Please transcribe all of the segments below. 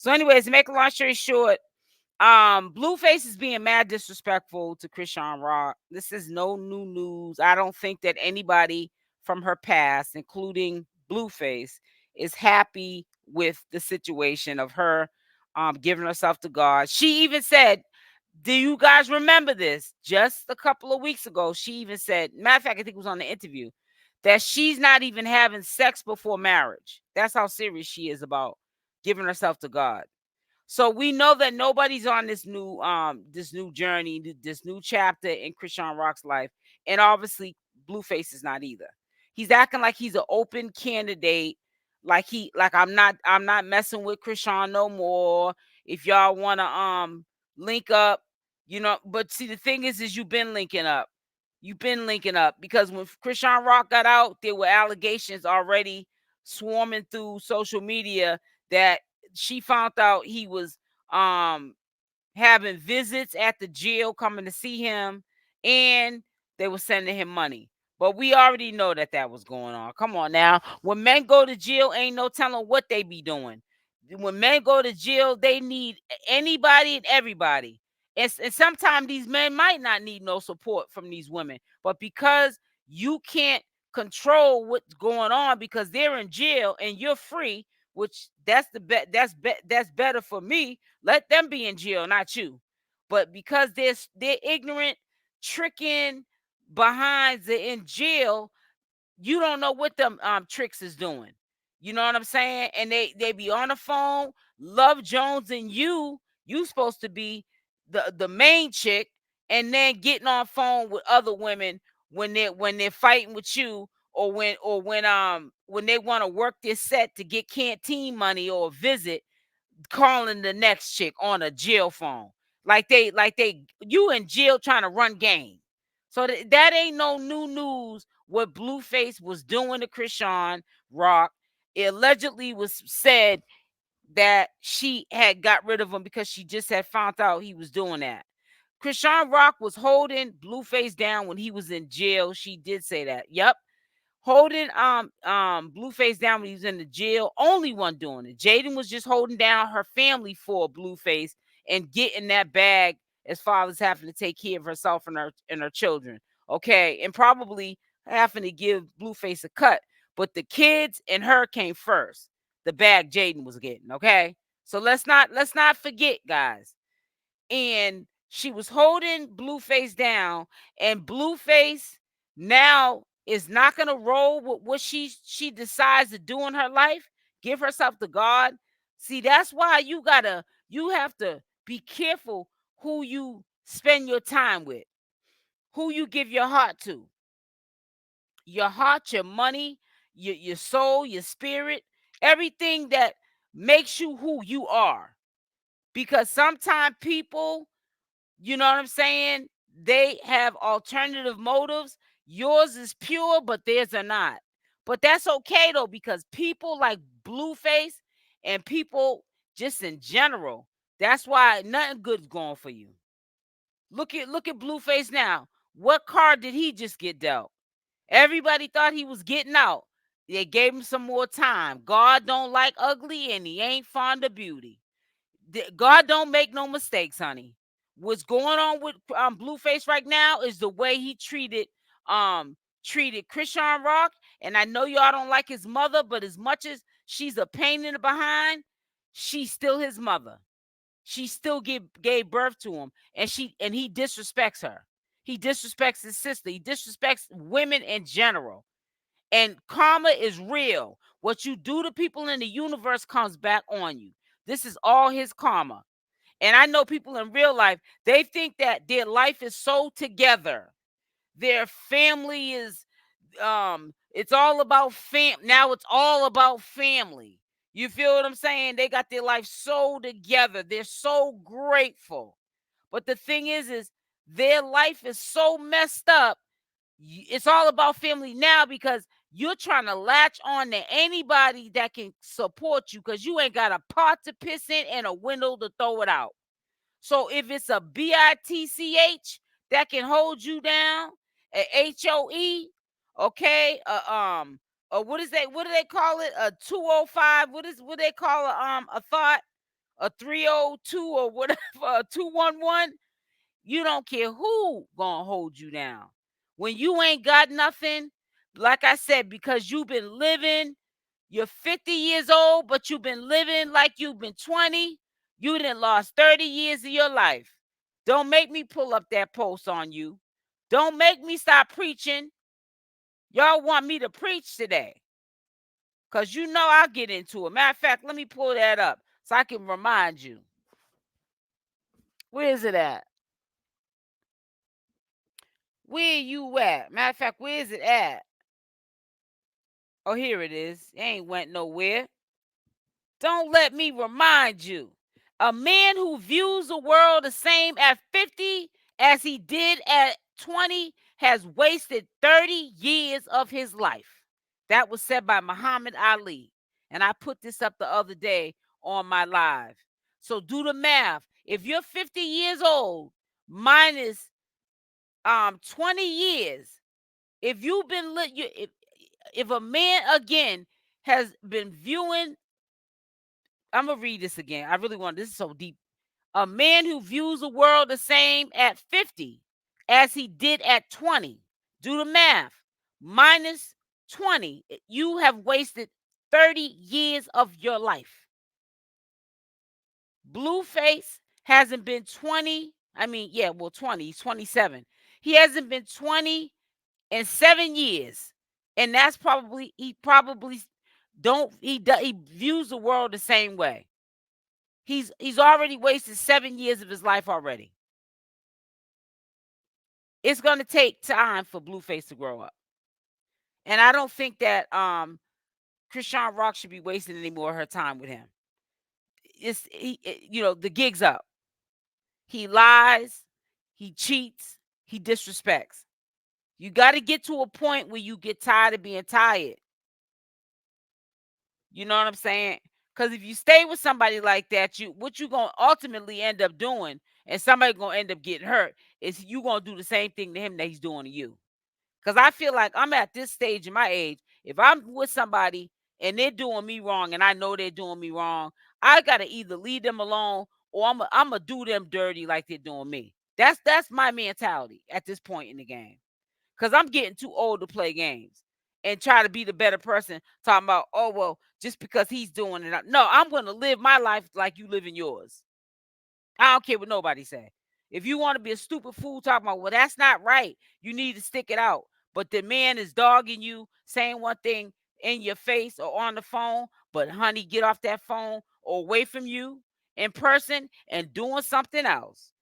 So, anyways, to make a long story short, Blueface is being mad disrespectful to Chrisean Rock. This is no new news. I don't think that anybody from her past, including Blueface, is happy with the situation of her giving herself to God. She even said, do you guys remember this? Just a couple of weeks ago, she even said, matter of fact, I think it was on the interview, that she's not even having sex before marriage. That's how serious she is about giving herself to God. So we know that nobody's on this new journey, this new chapter in Chrisean Rock's life, and obviously Blueface is not either. He's acting like he's an open candidate, like I'm not messing with Chrisean no more. If y'all want to link up, but see the thing is you've been linking up. You've been linking up because when Chrisean Rock got out, there were allegations already swarming through social media that she found out he was um having visits at the jail coming to see him, and they were sending him money. But we already know that that was going on. Come on now. When men go to jail, ain't no telling what they be doing. When men go to jail, they need anybody and everybody. And sometimes these men might not need no support from these women. But because you can't control what's going on because they're in jail and you're free, which that's the that's better for me. Let them be in jail, not you. But because they're ignorant, tricking behind the in jail, you don't know what them tricks is doing. You know what I'm saying? And they be on the phone, Love Jones and you supposed to be the main chick, and then getting on phone with other women when they're fighting with you, or when they want to work this set to get canteen money or a visit, calling the next chick on a jail phone. Like they you in jail trying to run game. So that ain't no new news what Blueface was doing to Chrisean Rock. It allegedly was said that she had got rid of him because she just had found out he was doing that. Chrisean Rock was holding Blueface down when he was in jail. She did say that. Yep. Holding Blueface down when he was in the jail. Only one doing it. Jaidyn was just holding down her family for Blueface and getting that bag as far as having to take care of herself and her children. Okay. And probably having to give Blueface a cut. But the kids and her came first. The bag Jaidyn was getting. Okay. So let's not forget, guys. And she was holding Blueface down, and Blueface now is not gonna roll with what she decides to do in her life, give herself to God. See, that's why you have to be careful who you spend your time with, who you give your heart to. Your heart, your money, your soul, your spirit, everything that makes you who you are. Because sometimes people, you know what I'm saying? They have alternative motives. Yours is pure, but theirs are not. But that's okay though, because people like Blueface and people just in general, that's why nothing good's going for you. Look at Blueface now. What card did he just get dealt? Everybody thought he was getting out. They gave him some more time. God don't like ugly and he ain't fond of beauty. God don't make no mistakes, honey. What's going on with Blueface right now is the way he treated Chrisean Rock. And I know y'all don't like his mother, but as much as she's a pain in the behind, she's still his mother. She still gave birth to him, and he disrespects her. He disrespects his sister. He disrespects women in general. And karma is real. What you do to people in the universe comes back on you. This is all his karma. And I know people in real life, they think that their life is so together. Their family is it's all about now it's all about family. You feel what I'm saying? They got their life so together. They're so grateful. But the thing is their life is so messed up. It's all about family now because you're trying to latch on to anybody that can support you because you ain't got a pot to piss in and a window to throw it out. So if it's a bitch that can hold you down, a HOE, okay, what is that? What do they call it? A 205. What they call a thought? a 302 or whatever, a 211, you don't care who gonna hold you down. When you ain't got nothing, like I said, because you've been living, you're 50 years old, but you've been living like you've been 20, you done lost 30 years of your life. Don't make me pull up that post on you. Don't make me stop preaching. Y'all want me to preach today. Because you know I'll get into it. Matter of fact, let me pull that up so I can remind you. Where is it at? Where you at? Matter of fact, where is it at? Oh, here it is. It ain't went nowhere. Don't let me remind you. A man who views the world the same at 50 as he did at 20 has wasted 30 years of his life. That was said by Muhammad Ali. And I put this up the other day on my live. So do the math. If you're 50 years old minus 20 years, if you've been if a man again has been viewing, I'm gonna read this again. I really want, this is so deep. A man who views the world the same at 50 as he did at 20. Do the math. Minus 20. You have wasted 30 years of your life. Blueface hasn't been 20. I mean, yeah, well, 20. He's 27. He hasn't been 20 in 7 years. And that's probably, he views the world the same way. He's already wasted 7 years of his life already. It's going to take time for Blueface to grow up. And I don't think that Chrisean Rock should be wasting any more of her time with him. The gig's up. He lies, he cheats, he disrespects. You got to get to a point where you get tired of being tired. You know what I'm saying? Because if you stay with somebody like that, what you going to ultimately end up doing, and somebody going to end up getting hurt, is you going to do the same thing to him that he's doing to you. Because I feel like I'm at this stage in my age, if I'm with somebody and they're doing me wrong and I know they're doing me wrong, I got to either leave them alone or I'm going to do them dirty like they're doing me. That's my mentality at this point in the game. Because I'm getting too old to play games and try to be the better person, talking about, oh, well, just because he's doing it. No, I'm going to live my life like you live in yours. I don't care what nobody say. If you want to be a stupid fool talking about, well, that's not right, you need to stick it out. But the man is dogging you, saying one thing in your face or on the phone, but honey, get off that phone or away from you in person and doing something else.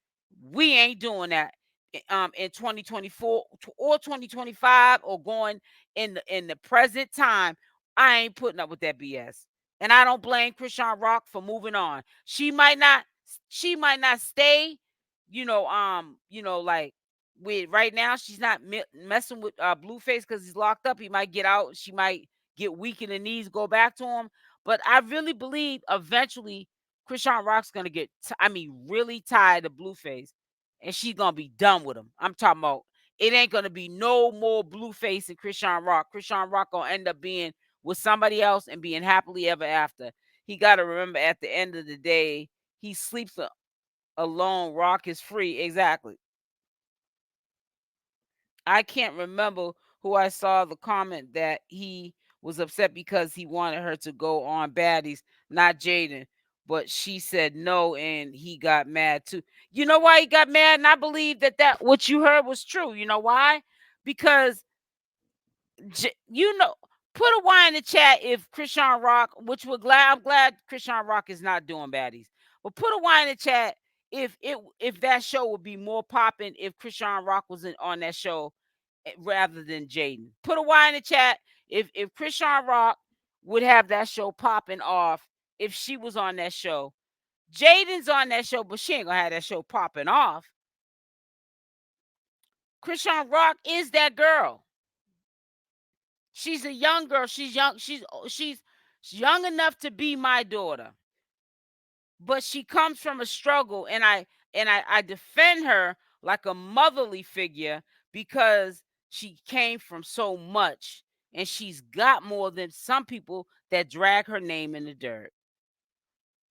We ain't doing that in 2024 or 2025 or going in the present time. I ain't putting up with that BS. And I don't blame Chrisean Rock for moving on. She might not stay, like with right now, she's not messing with Blueface because he's locked up. He might get out. She might get weak in the knees, go back to him. But I really believe eventually Chrisean Rock's gonna get, really tired of Blueface, and she's gonna be done with him. I'm talking about it ain't gonna be no more Blueface and Chrisean Rock. Chrisean Rock gonna end up being with somebody else and being happily ever after. He got to remember at the end of the day, he sleeps alone. Rock is free. Exactly. I can't remember who I saw the comment that he was upset because he wanted her to go on baddies, not Jaidyn. But she said no, and he got mad too. You know why he got mad? And I believe that what you heard was true. You know why? Because put a Y in the chat if Chrisean Rock, which I'm glad Chrisean Rock is not doing baddies. But put a Y in the chat if that show would be more popping if Chrisean Rock was on that show rather than Jaidyn. Put a Y in the chat if Chrisean Rock would have that show popping off if she was on that show. Jaidyn's on that show, but she ain't gonna have that show popping off. Chrisean Rock is that girl. She's a young girl. She's young. She's young enough to be my daughter. But she comes from a struggle, and I defend her like a motherly figure because she came from so much, and she's got more than some people that drag her name in the dirt.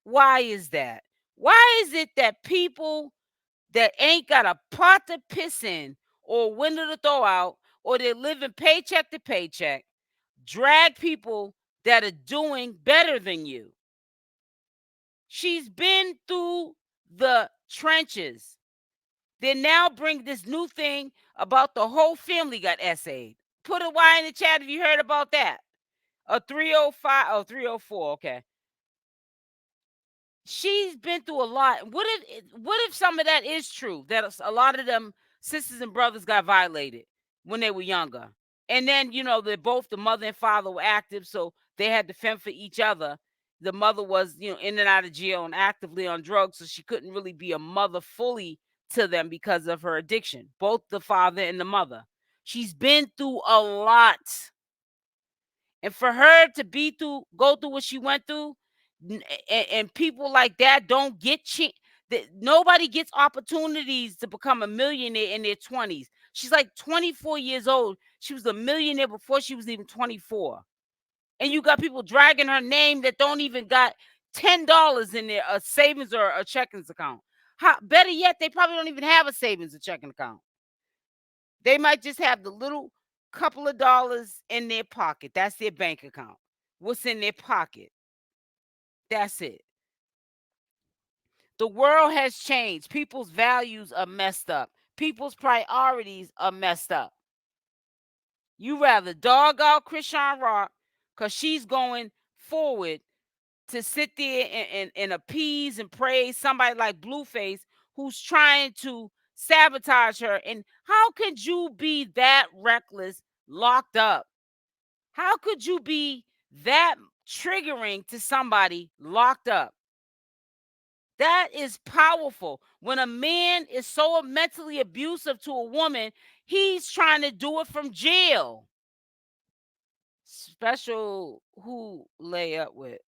Why is that? Why is it that people that ain't got a pot to piss in or a window to throw out, or they're living paycheck to paycheck, drag people that are doing better than you? She's been through the trenches. They now bring this new thing about the whole family got essayed. Put a Y in the chat if you heard about that. A 305, oh, 304, okay. She's been through a lot. What if some of that is true? That a lot of them sisters and brothers got violated when they were younger. And then, they both, the mother and father, were active, so they had to fend for each other. The mother was, in and out of jail and actively on drugs, so she couldn't really be a mother fully to them because of her addiction, both the father and the mother. She's been through a lot. And for her to go through what she went through, and people like that don't get nobody gets opportunities to become a millionaire in their 20s. She's like 24 years old. She was a millionaire before she was even 24. And you got people dragging her name that don't even got $10 in their savings or a checking account. Better yet, they probably don't even have a savings or checking account. They might just have the little couple of dollars in their pocket. That's their bank account. What's in their pocket? That's it. The world has changed. People's values are messed up. People's priorities are messed up. You rather dog out Chrisean Rock because she's going forward to sit there and appease and praise somebody like Blueface who's trying to sabotage her. And how could you be that reckless locked up? How could you be that triggering to somebody locked up? That is powerful. When a man is so mentally abusive to a woman, he's trying to do it from jail. Special who lay up with.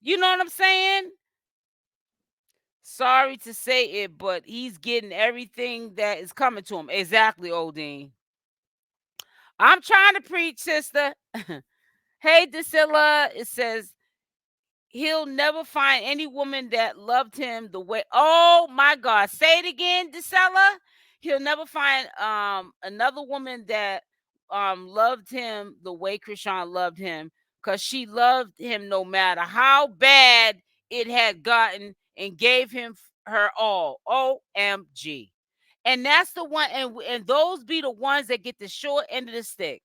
You know what I'm saying? Sorry to say it, but he's getting everything that is coming to him. Exactly, Odin. I'm trying to preach, sister. Hey, 𝗪𝗪𝗪, it says, he'll never find any woman that loved him the way. Oh my God. Say it again, 𝗪𝗪𝗪. He'll never find another woman that loved him the way Chrisean loved him, because she loved him no matter how bad it had gotten and gave him her all. OMG. And that's the one, and those be the ones that get the short end of the stick.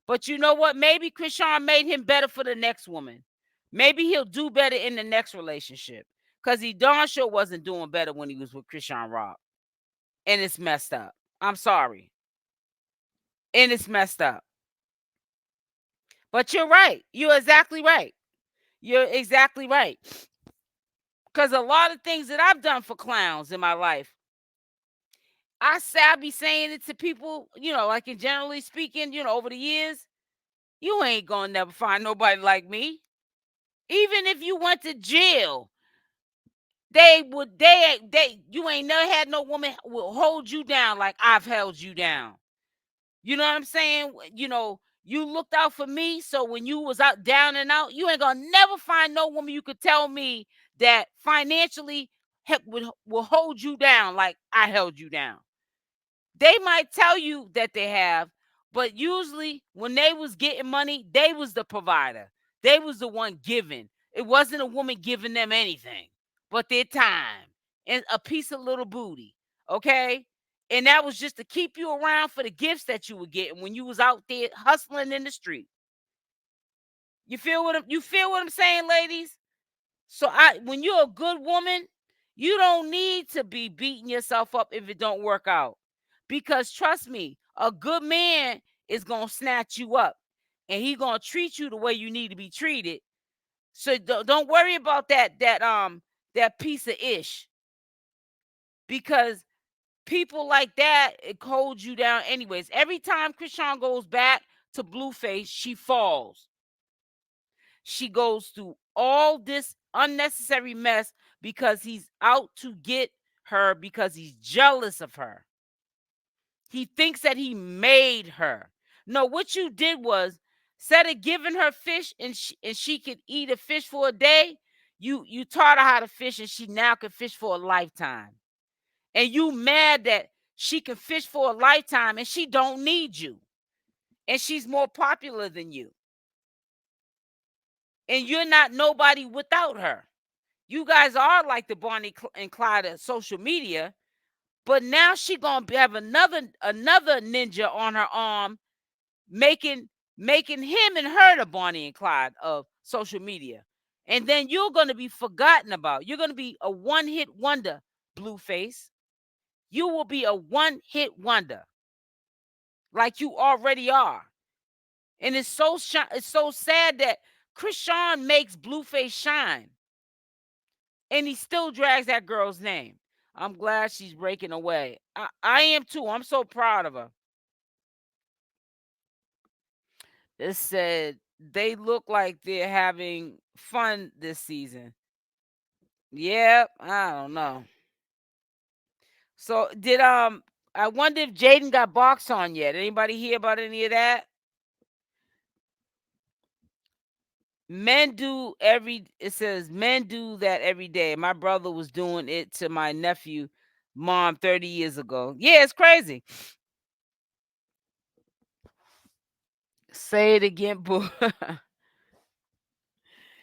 But you know what? Maybe Chrisean made him better for the next woman. Maybe he'll do better in the next relationship, because he darn sure wasn't doing better when he was with Chrisean Rock. And it's messed up. I'm sorry. And it's messed up. But you're right. You're exactly right. You're exactly right. Because a lot of things that I've done for clowns in my life, I be saying it to people, like in generally speaking, over the years, you ain't gonna never find nobody like me. Even if you went to jail, you ain't never had no woman will hold you down like I've held you down. You know what I'm saying? You looked out for me, so when you was out down and out, you ain't gonna never find no woman you could tell me that financially will hold you down like I held you down. They might tell you that they have, but usually when they was getting money, they was the provider. They was the one giving. It wasn't a woman giving them anything but their time and a piece of little booty. Okay? And that was just to keep you around for the gifts that you were getting when you was out there hustling in the street. You feel what I'm saying, ladies? So when you're a good woman, you don't need to be beating yourself up if it don't work out. Because trust me, a good man is going to snatch you up and he going to treat you the way you need to be treated. So don't worry about that piece of ish. Because people like that, it holds you down anyways. Every time Chrisean goes back to Blueface, she falls. She goes through all this unnecessary mess because he's out to get her, because he's jealous of her. He thinks that he made her. No, what you did was, instead of giving her fish and she could eat a fish for a day, you taught her how to fish and she now can fish for a lifetime. And you mad that she can fish for a lifetime and she don't need you. And she's more popular than you. And you're not nobody without her. You guys are like the Bonnie and Clyde of social media, but now she gonna have another ninja on her arm, making him and her the Bonnie and Clyde of social media. And then you're gonna be forgotten about. You're gonna be a one-hit wonder, Blueface. You will be a one-hit wonder, like you already are. And it's so sad that Chrisean makes Blueface shine, and he still drags that girl's name. I'm glad she's breaking away. I am too. I'm so proud of her. It said they look like they're having fun this season. Yep, I don't know. So did I wonder if Jaidyn got boxed on yet? Anybody hear about any of that? It says men do that every day. My brother was doing it to my nephew mom 30 years ago. Yeah, it's crazy. Say it again, boo.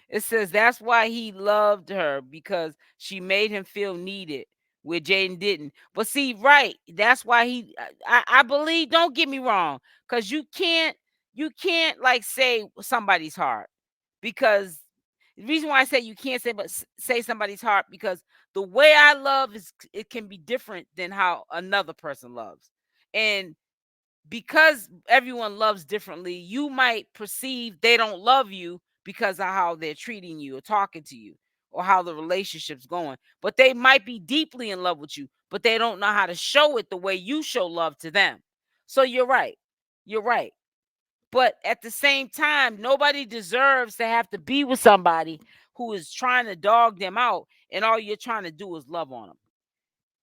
It says that's why he loved her, because she made him feel needed, where Jaidyn didn't. But see, right, that's why I believe, don't get me wrong, because you can't like say somebody's heart, because the reason why I say you can't say somebody's heart, because the way I love it can be different than how another person loves. And because everyone loves differently, you might perceive they don't love you because of how they're treating you or talking to you or how the relationship's going. But they might be deeply in love with you, but they don't know how to show it the way you show love to them. So you're right. You're right. But at the same time, nobody deserves to have to be with somebody who is trying to dog them out, and all you're trying to do is love on them.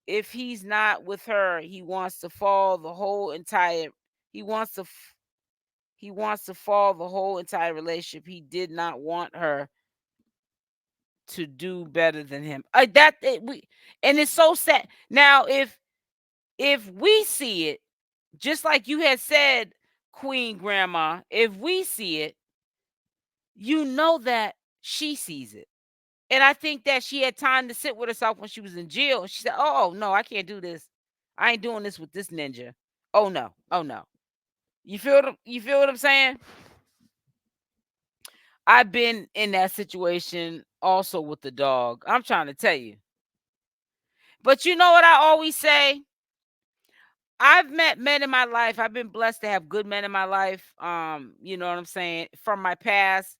If he's not with her, he wants to fall the whole entire he wants to fall the whole entire relationship. He did not want her to do better than him. And it's so sad. Now, if we see it, just like you had said, Queen Grandma, if we see it, you know that she sees it. And I think that she had time to sit with herself when she was in jail. And she said, "Oh, no, I can't do this. I ain't doing this with this ninja. Oh, no. Oh, no." You feel what I'm saying? I've been in that situation also with the dog. I'm trying to tell you. But you know what I always say? I've met men in my life. I've been blessed to have good men in my life. You know what I'm saying? From my past.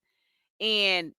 And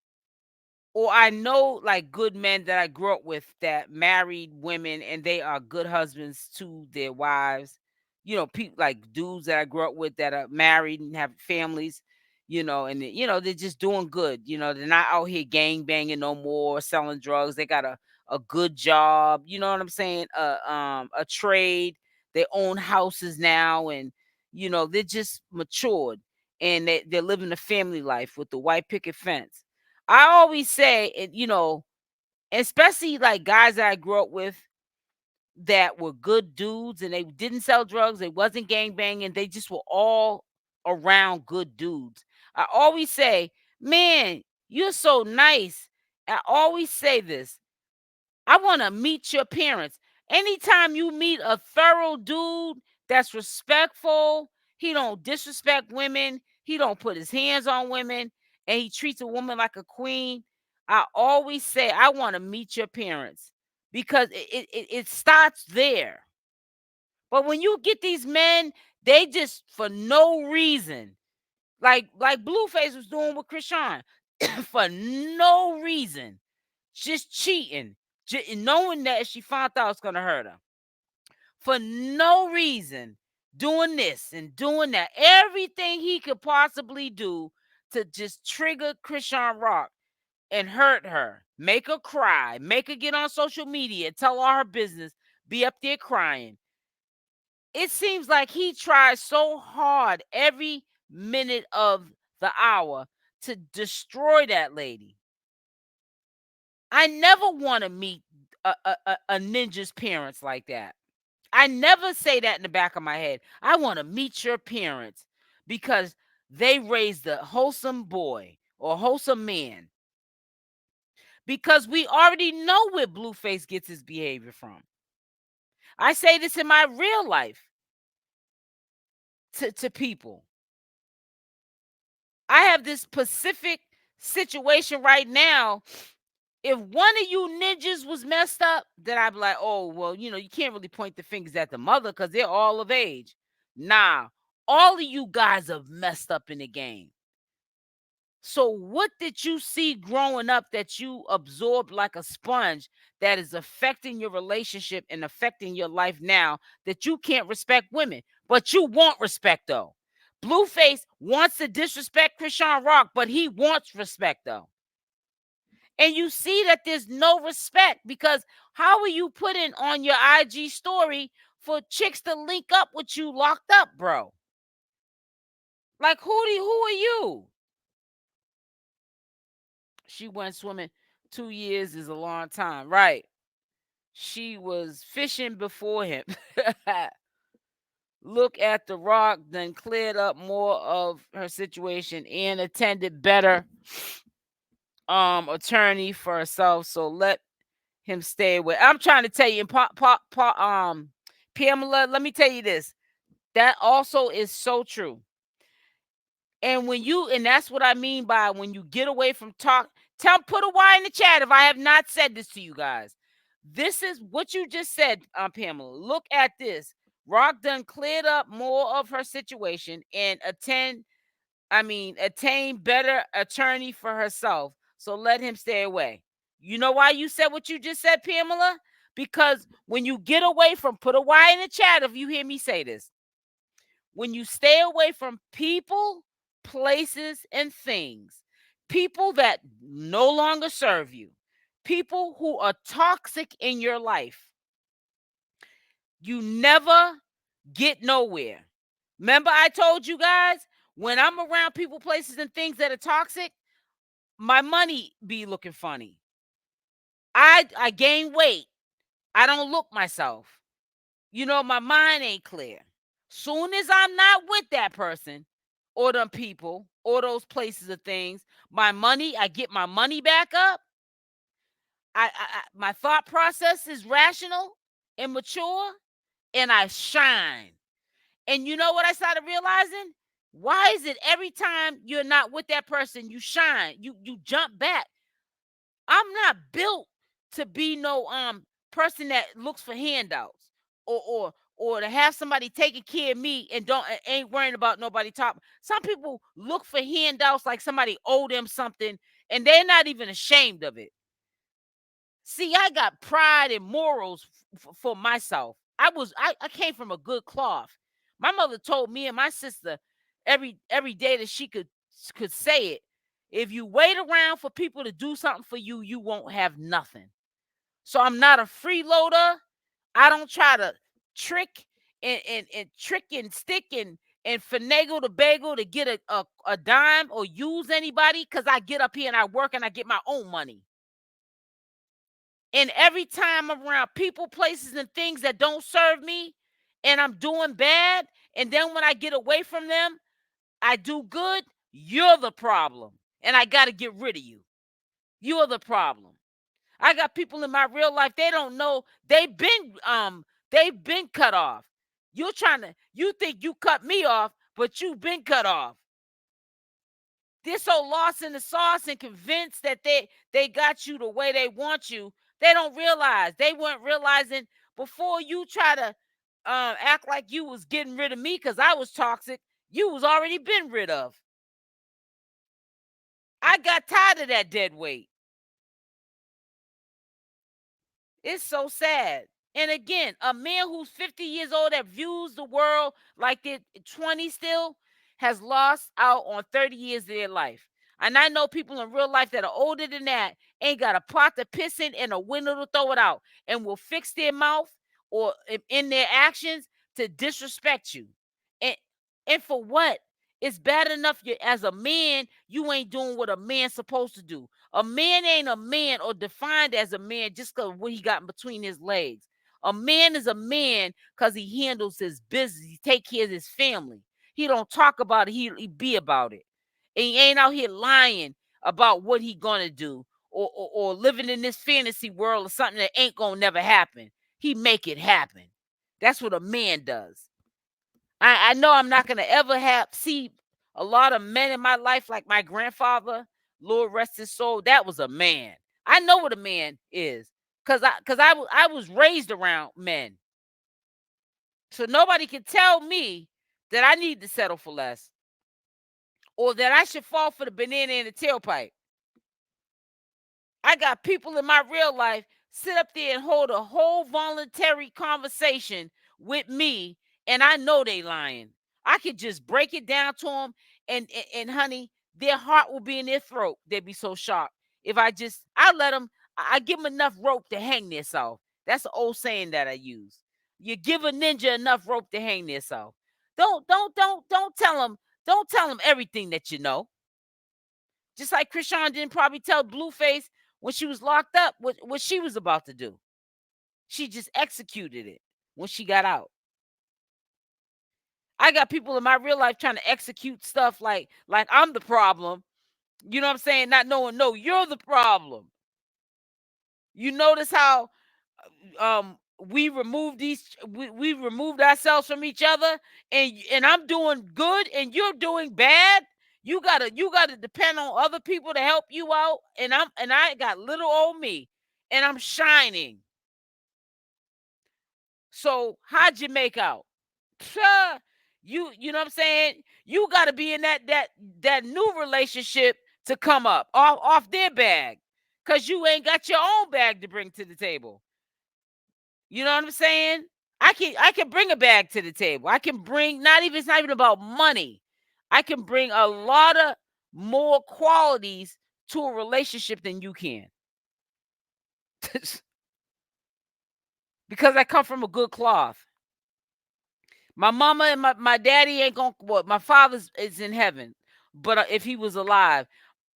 or I know like good men that I grew up with that married women, and they are good husbands to their wives. You know, people like dudes that I grew up with that are married and have families, and they're just doing good. They're not out here gang banging no more, selling drugs. They got a good job, you know what I'm saying? A trade. They own houses now, and they're just matured, and they're living a family life with the white picket fence. I always say, especially like guys that I grew up with that were good dudes, and they didn't sell drugs, they wasn't gang banging, they just were all around good dudes. I always say, man, you're so nice. I always say this. I want to meet your parents. Anytime you meet a thorough dude that's respectful, he don't disrespect women, he don't put his hands on women, and he treats a woman like a queen, I always say I want to meet your parents, because it starts there. But when you get these men, they just for no reason, like Blueface was doing with Chrisean, for no reason, just cheating, knowing that she found out it's gonna hurt her, for no reason, doing this and doing that, everything he could possibly do to just trigger Chrisean Rock and hurt her, make her cry, make her get on social media, tell all her business, be up there crying. it seems like he tries so hard every minute of the hour to destroy that lady. I never want to meet a ninja's parents like that. I never say that in the back of my head. I want to meet your parents because they raised a wholesome boy or wholesome man. Because we already know where Blueface gets his behavior from. I say this in my real life to people. I have this specific situation right now. If one of you ninjas was messed up, then I'd be like, oh, well, you can't really point the fingers at the mother because they're all of age. Nah, all of you guys have messed up in the game. So what did you see growing up that you absorbed like a sponge that is affecting your relationship and affecting your life now that you can't respect women, but you want respect though? Blueface wants to disrespect Chrisean Rock, but he wants respect though. And you see that there's no respect because how are you putting on your IG story for chicks to link up with you locked up, bro? Like who are you? She went swimming. 2 years is a long time, right? She was fishing before him. Look at the Rock, then cleared up more of her situation and attended better attorney for herself. So let him stay away. I'm trying to tell you, Pamela, let me tell you this. That also is so true. And that's what I mean by when you get away from talk, put a Y in the chat if I have not said this to you guys. This is what you just said, Pamela. Look at this. Rock done cleared up more of her situation and attain better attorney for herself. So let him stay away. You know why you said what you just said, Pamela? Because when you get away from, put a Y in the chat if you hear me say this. When you stay away from people, places, and things, people that no longer serve you, people who are toxic in your life, you never get nowhere. Remember I told you guys, when I'm around people, places, and things that are toxic, my money be looking funny. I gain weight. I don't look myself. My mind ain't clear. Soon as I'm not with that person or them people or those places or things, I get my money back up. My thought process is rational and mature, and I shine. And you know what I started realizing? Why is it every time you're not with that person, you shine, you jump back? I'm not built to be no person that looks for handouts or to have somebody taking care of me and ain't worrying about nobody talking. Some people look for handouts like somebody owe them something and they're not even ashamed of it. See, I got pride and morals for myself. I came from a good cloth. My mother told me and my sister every day that she could say it. If you wait around for people to do something for you, you won't have nothing. So I'm not a freeloader. I don't try to trick and trick and stick and finagle the bagel to get a dime or use anybody, because I get up here and I work and I get my own money. And every time I'm around people, places, and things that don't serve me and I'm doing bad, and then when I get away from them, I do good, you're the problem. And I got to get rid of you. You're the problem. I got people in my real life, they don't know, they've been cut off. You think you cut me off, but you've been cut off. They're so lost in the sauce and convinced that they got you the way they want you. They don't realize. They weren't realizing before you try to act like you was getting rid of me because I was toxic. You was already been rid of. I got tired of that dead weight. It's so sad. And again, a man who's 50 years old that views the world like they're 20 still has lost out on 30 years of their life. And I know people in real life that are older than that ain't got a pot to piss in and a window to throw it out, and will fix their mouth or in their actions to disrespect you. And for what? It's bad enough you as a man, you ain't doing what a man's supposed to do. A man ain't a man or defined as a man just because what he got in between his legs. A man is a man because he handles his business. He take care of his family. He don't talk about it. He be about it. And he ain't out here lying about what he gonna do or living in this fantasy world or something that ain't gonna never happen. He make it happen. That's what a man does. I know I'm not gonna ever see a lot of men in my life like my grandfather, Lord rest his soul. That was a man. I know what a man is because I was raised around men. So nobody can tell me that I need to settle for less or that I should fall for the banana in the tailpipe. I got people in my real life sit up there and hold a whole voluntary conversation with me, and I know they lying. I could just break it down to them, and honey, their heart will be in their throat. They'd be so shocked if I let them. I give them enough rope to hang themselves. That's an old saying that I use. You give a ninja enough rope to hang themselves. Don't tell them. Don't tell them everything that you know. Just like Chrisean didn't probably tell Blueface when she was locked up what she was about to do. She just executed it when she got out. I got people in my real life trying to execute stuff like I'm the problem. You know what I'm saying? Not knowing, no, you're the problem. You notice how we removed we removed ourselves from each other, and I'm doing good and you're doing bad. You gotta depend on other people to help you out, and I got little old me, and I'm shining. So how'd you make out? You know what I'm saying? You got to be in that new relationship to come up off their bag, because you ain't got your own bag to bring to the table. You know what I'm saying? I can bring a bag to the table. I can bring it's not even about money. I can bring a lot of more qualities to a relationship than you can. Because I come from a good cloth. My mama and my daddy ain't gonna my father is in heaven, but if he was alive.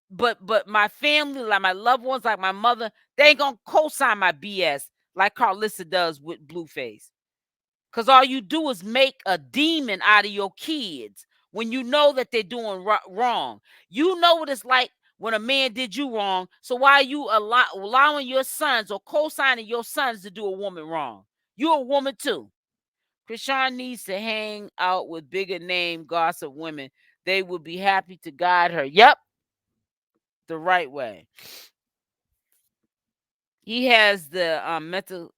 But my family, like my loved ones, like my mother, they ain't gonna co-sign my BS like Carlissa does with Blueface. Because all you do is make a demon out of your kids when you know that they're doing wrong. You know what it's like when a man did you wrong. So why are you allowing your sons or co-signing your sons to do a woman wrong? You're a woman too. Chrisean needs to hang out with bigger name gossip women. They would be happy to guide her. Yep, the right way. He has the mental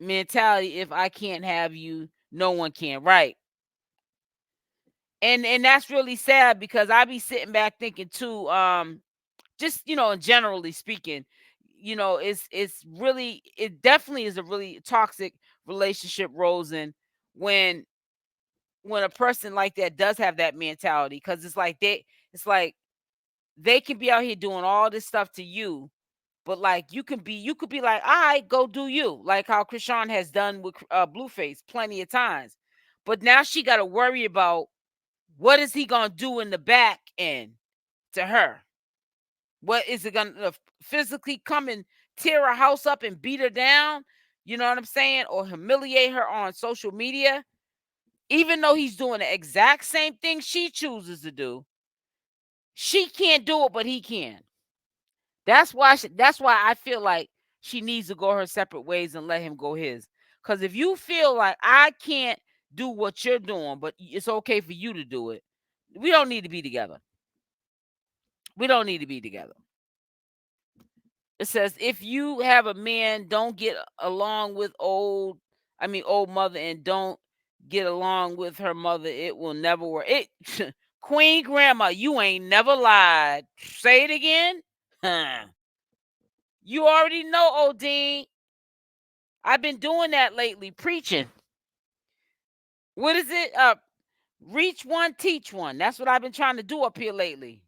mentality, if I can't have you, no one can. Right. And that's really sad, because I be sitting back thinking too, just generally speaking, it definitely is a really toxic relationship, Rosen, when a person like that does have that mentality, because it's like they can be out here doing all this stuff to you, but like you could be like, all right, go do you, like how Chrisean has done with Blueface plenty of times. But now she got to worry about what is he gonna do in the back end to her. What is it gonna physically come and tear her house up and beat her down? You know what I'm saying? Or humiliate her on social media, even though he's doing the exact same thing she chooses to do. She can't do it, but he can. That's why I feel like she needs to go her separate ways and let him go his. Because if you feel like I can't do what you're doing, but it's okay for you to do it, we don't need to be together. We don't need to be together. It says, if you have a man, don't get along with old mother, and don't get along with her mother, it will never work. Queen Grandma, you ain't never lied. Say it again. You already know, Odine. I've been doing that lately, preaching. What is it? Reach one, teach one. That's what I've been trying to do up here lately.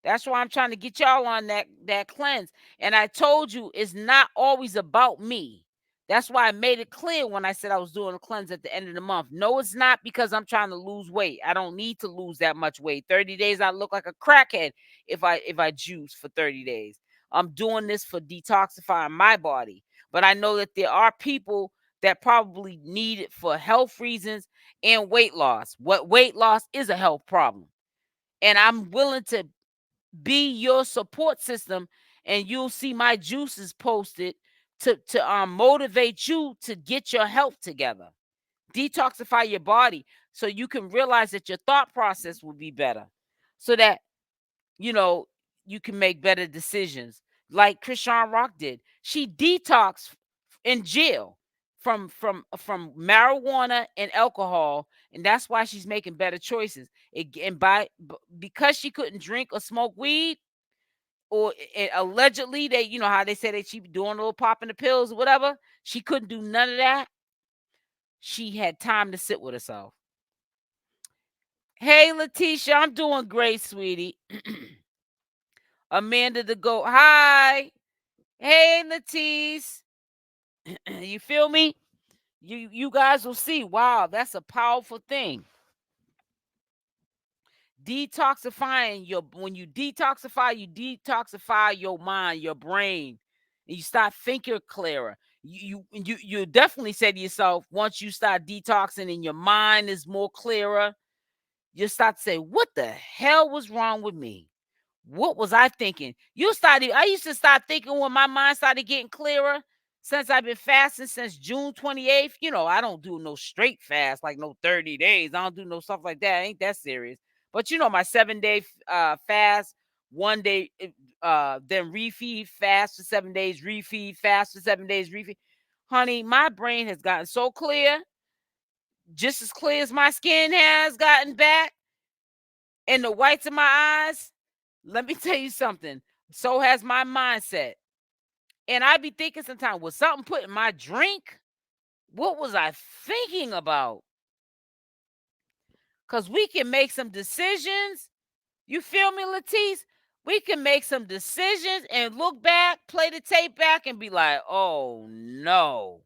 That's why I'm trying to get y'all on that cleanse. And I told you, it's not always about me. That's why I made it clear when I said I was doing a cleanse at the end of the month. No, it's not because I'm trying to lose weight. I don't need to lose that much weight. 30 days, I look like a crackhead if I juice for 30 days. I'm doing this for detoxifying my body. But I know that there are people that probably need it for health reasons and weight loss. What weight loss is a health problem. And I'm willing to be your support system, and you'll see my juices posted to motivate you to get your health together. Detoxify your body so you can realize that your thought process will be better. So that you know you can make better decisions. Like Chrisean Rock did. She detoxed in jail from marijuana and alcohol, and that's why she's making better choices. Because she couldn't drink or smoke weed, or allegedly they, how they say that she be doing a little popping the pills or whatever. She couldn't do none of that. She had time to sit with herself. Hey, Letitia, I'm doing great, sweetie. Amanda the Goat, hi. Hey, Letice. You feel me? You guys will see. Wow, that's a powerful thing. Detoxifying when you detoxify your mind, your brain, and you start thinking clearer. You definitely say to yourself, once you start detoxing and your mind is more clearer, you start to say, what the hell was wrong with me? What was I thinking? I used to start thinking when my mind started getting clearer. Since I've been fasting since June 28th, I don't do no straight fast, like no 30 days. I don't do no stuff like that. Ain't that serious. But my 7-day fast, 1 day, then refeed, fast for 7 days, refeed, fast for 7 days, refeed. Honey, my brain has gotten so clear, just as clear as my skin has gotten back, and the whites of my eyes. Let me tell you something. So has my mindset. And I be thinking sometimes, was something put in my drink? What was I thinking about? Because we can make some decisions. You feel me, Latisse? We can make some decisions and look back, play the tape back, and be like, oh no.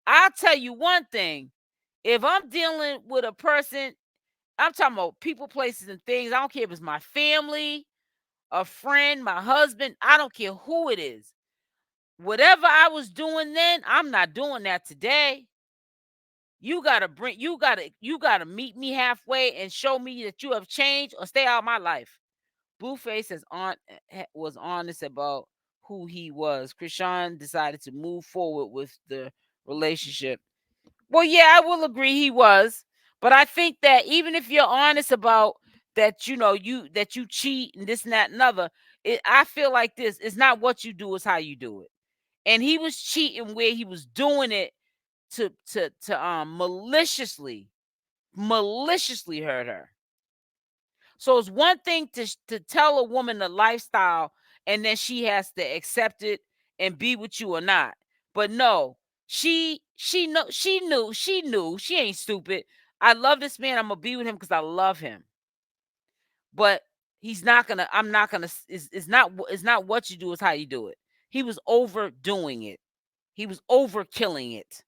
I'll tell you one thing. If I'm dealing with a person, I'm talking about people, places, and things. I don't care if it's my family, a friend, my husband. I don't care who it is. Whatever I was doing then, I'm not doing that today. You gotta meet me halfway and show me that you have changed, or stay out of my life. Blueface was honest about who he was. Chrisean decided to move forward with the relationship. Well, yeah, I will agree he was. But I think that even if you're honest about that, that you cheat and this and that and other, I feel like this. It's not what you do, it's how you do it. And he was cheating where he was doing it to maliciously hurt her. So it's one thing to tell a woman the lifestyle, and then she has to accept it and be with you or not. But no, she knew she ain't stupid. I love this man. I'm gonna be with him because I love him. But it's not what you do, it's how you do it. He was overdoing it. He was overkilling it.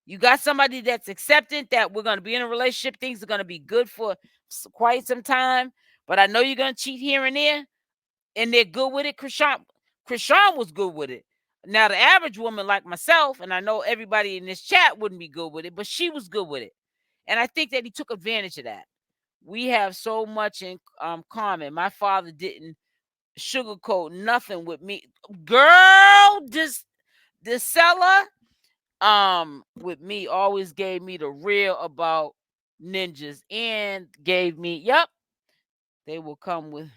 You got somebody that's accepting that we're going to be in a relationship. Things are going to be good for quite some time. But I know you're going to cheat here and there. And they're good with it. Chrisean was good with it. Now, the average woman like myself, and I know everybody in this chat wouldn't be good with it, but she was good with it. And I think that he took advantage of that. We have so much in common. My father didn't sugarcoat nothing with me. Girl, this seller with me always gave me the real about ninjas, and gave me, yep, they will come with.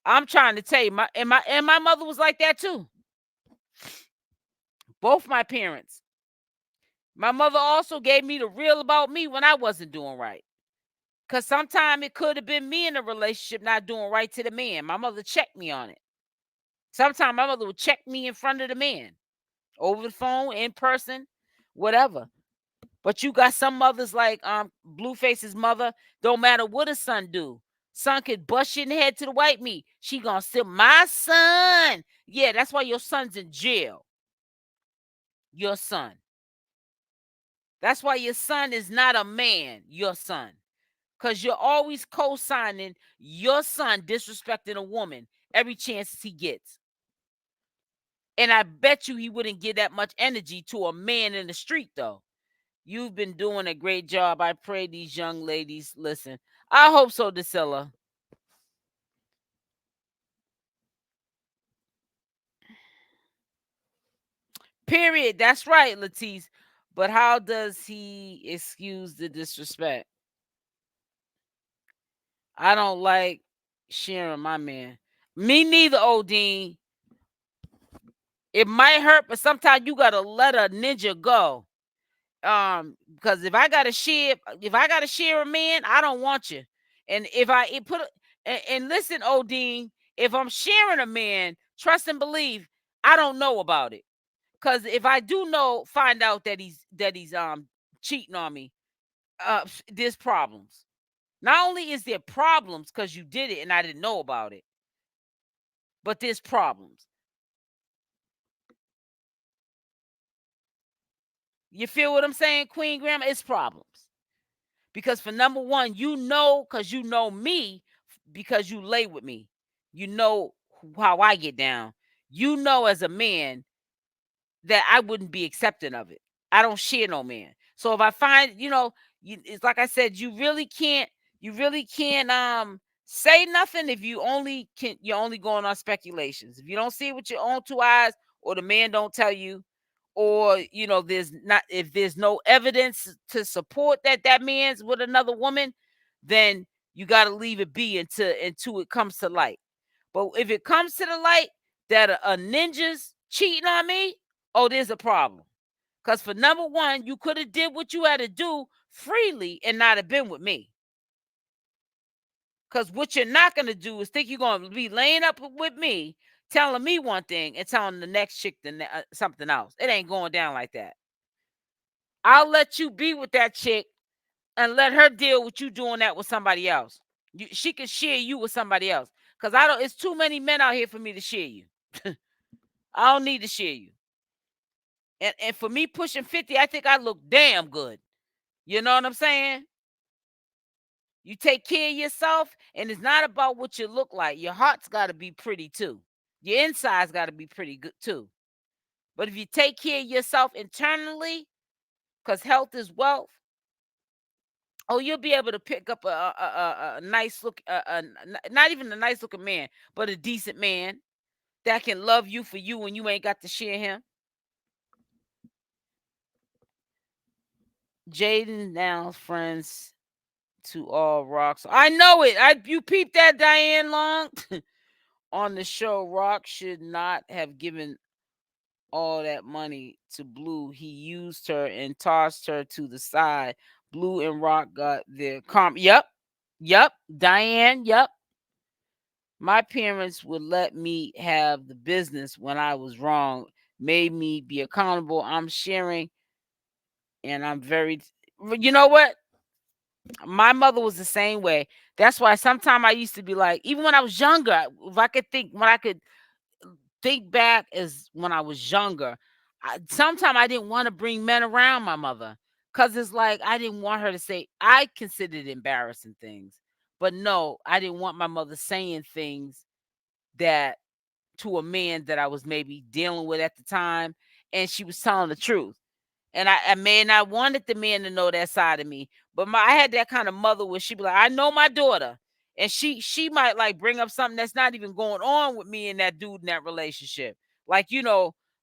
I'm trying to tell you, my mother was like that too. Both my parents. My mother also gave me the real about me when I wasn't doing right. Because sometimes it could have been me in a relationship not doing right to the man. My mother checked me on it. Sometimes my mother would check me in front of the man, over the phone, in person, whatever. But you got some mothers like Blueface's mother. Don't matter what a son do. Son could bust you in the head to the white meat. She gonna still, my son. Yeah, that's why your son's in jail. your son. That's why your son is not a man, your son. Because you're always co-signing your son disrespecting a woman every chance he gets. And I bet you he wouldn't give that much energy to a man in the street, though. You've been doing a great job. I pray these young ladies listen. I hope so, 𝗪𝗪𝗪. Period. That's right, Latisse. But how does he excuse the disrespect? I don't like sharing my man. Me neither, Odin. It might hurt, but sometimes you gotta let a ninja go. Because if I gotta share a man, I don't want you. And if I it put and listen, Odin, if I'm sharing a man, trust and believe, I don't know about it. Because if I do know, find out that he's cheating on me, there's problems. Not only is there problems because you did it and I didn't know about it, but there's problems. You feel what I'm saying, Queen Grandma? It's problems. Because for number one, you know, because you know me, because you lay with me. You know how I get down. You know as a man that I wouldn't be accepting of it. I don't share no man. So if I find, it's like I said, you really can't say nothing if you're only going on speculations. If you don't see it with your own two eyes, or the man don't tell you, or if there's no evidence to support that man's with another woman, then you got to leave it be until it comes to light. But if it comes to the light that a ninja's cheating on me, oh, there's a problem. Because for number one, you could have did what you had to do freely and not have been with me. Because what you're not going to do is think you're going to be laying up with me, telling me one thing and telling the next chick something else. It ain't going down like that. I'll let you be with that chick and let her deal with you doing that with somebody else. She can share you with somebody else. Because it's too many men out here for me to share you. I don't need to share you. And for me pushing 50, I think I look damn good. You know what I'm saying? You take care of yourself, and it's not about what you look like. Your heart's got to be pretty too. Your inside's got to be pretty good too. But if you take care of yourself internally, because health is wealth, you'll be able to pick up a nice look, not even a nice looking man, but a decent man that can love you for you when you ain't got to share him. Jaidyn now friends to all rocks. I know it. You peeped that, Diane Long. On the show, Rock should not have given all that money to Blue. He used her and tossed her to the side. Blue and Rock got their Yep. Diane, yep. My parents would let me have the business when I was wrong, made me be accountable. I'm sharing, and I'm very, you know what? My mother was the same way. That's why sometimes I used to be like, even when I was younger, if I could think, when I could think back as when I was younger, sometimes I didn't want to bring men around my mother because it's like I didn't want her to say, I considered embarrassing things. But no, I didn't want my mother saying things that to a man that I was maybe dealing with at the time, and she was telling the truth. And I may not wanted the man to know that side of me, but I had that kind of mother where she'd be like, I know my daughter, and she might like bring up something that's not even going on with me and that dude in that relationship, like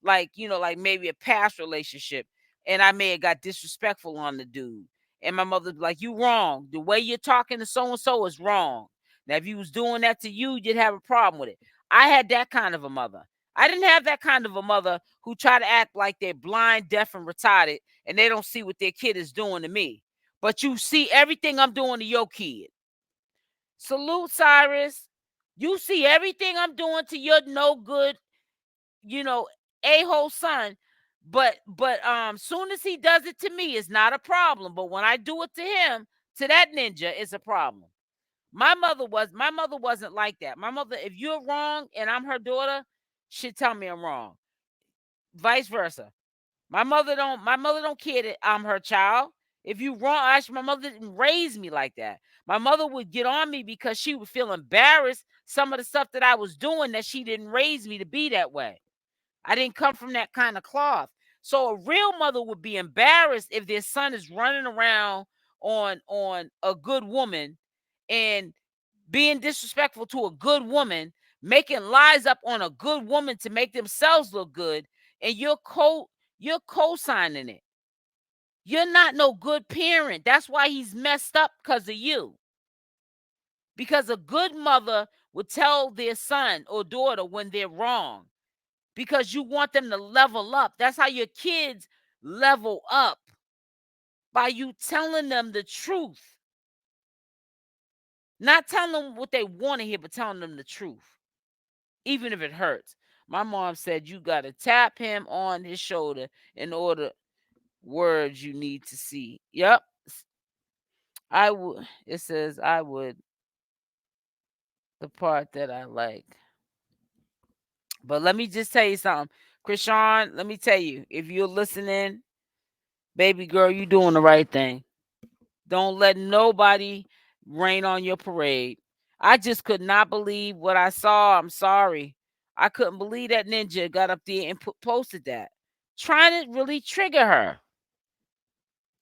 like maybe a past relationship, and I may have got disrespectful on the dude, and my mother'd be like, you wrong. The way you're talking to so and so is wrong. Now, if he was doing that to you, you'd have a problem with it. I had that kind of a mother. I didn't have that kind of a mother who try to act like they're blind, deaf, and retarded, and they don't see what their kid is doing to me. But you see everything I'm doing to your kid. Salute, Cyrus. You see everything I'm doing to your no good, a-hole son. But soon as he does it to me, it's not a problem. But when I do it to him, to that ninja, it's a problem. My mother wasn't like that. My mother, if you're wrong and I'm her daughter, she'd tell me I'm wrong. Vice versa. My mother don't care that I'm her child. If you wrong, actually, my mother didn't raise me like that. My mother would get on me because she would feel embarrassed some of the stuff that I was doing, that she didn't raise me to be that way. I didn't come from that kind of cloth. So a real mother would be embarrassed if their son is running around on a good woman and being disrespectful to a good woman, making lies up on a good woman to make themselves look good, and you're co-signing it. You're not no good parent. That's why he's messed up, because of you. Because a good mother would tell their son or daughter when they're wrong, because you want them to level up. That's how your kids level up, by you telling them the truth. Not telling them what they want to hear, but telling them the truth, even if it hurts. My mom said you got to tap him on his shoulder in order words you need to see. Yep. I would. It says I would. The part that I like. But let me just tell you something. Chrisean, let me tell you, if you're listening, baby girl, you doing the right thing. Don't let nobody rain on your parade. I just could not believe what I saw. I'm sorry. I couldn't believe that ninja got up there and posted that, trying to really trigger her.